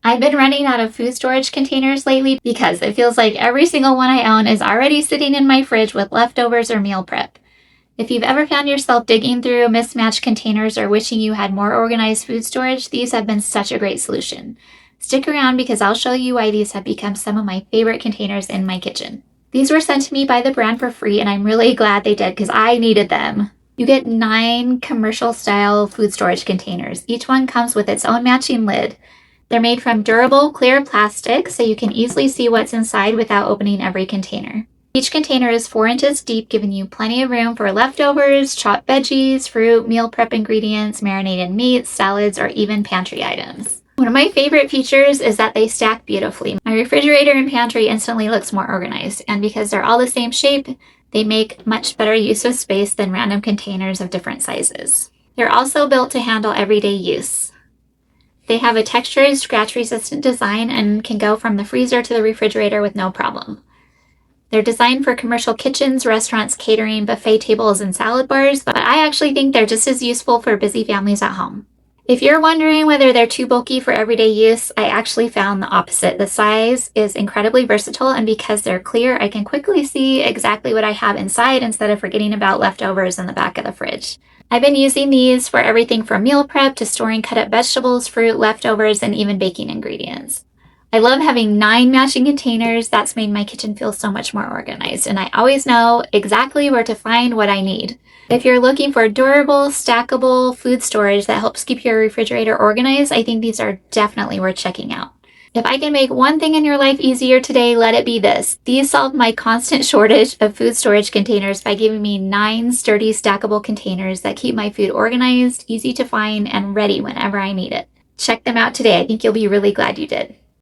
I've been running out of food storage containers lately because it feels like every single one I own is already sitting in my fridge with leftovers or meal prep. If you've ever found yourself digging through mismatched containers or wishing you had more organized food storage, these have been such a great solution. Stick around because I'll show you why these have become some of my favorite containers in my kitchen. These were sent to me by the brand for free, and I'm really glad they did because I needed them. You get 9 commercial-style food storage containers. Each one comes with its own matching lid. They're made from durable, clear plastic, so you can easily see what's inside without opening every container. Each container is 4 inches deep, giving you plenty of room for leftovers, chopped veggies, fruit, meal prep ingredients, marinated meats, salads, or even pantry items. One of my favorite features is that they stack beautifully. My refrigerator and pantry instantly looks more organized, and because they're all the same shape, they make much better use of space than random containers of different sizes. They're also built to handle everyday use. They have a textured, scratch-resistant design and can go from the freezer to the refrigerator with no problem. They're designed for commercial kitchens, restaurants, catering, buffet tables, and salad bars, but I actually think they're just as useful for busy families at home. If you're wondering whether they're too bulky for everyday use, I actually found the opposite. The size is incredibly versatile, and because they're clear, I can quickly see exactly what I have inside instead of forgetting about leftovers in the back of the fridge. I've been using these for everything from meal prep to storing cut up vegetables, fruit, leftovers, and even baking ingredients. I love having 9 matching containers. That's made my kitchen feel so much more organized, and I always know exactly where to find what I need. If you're looking for durable, stackable food storage that helps keep your refrigerator organized, I think these are definitely worth checking out. If I can make one thing in your life easier today, let it be this. These solve my constant shortage of food storage containers by giving me 9 sturdy, stackable containers that keep my food organized, easy to find, and ready whenever I need it. Check them out today. I think you'll be really glad you did.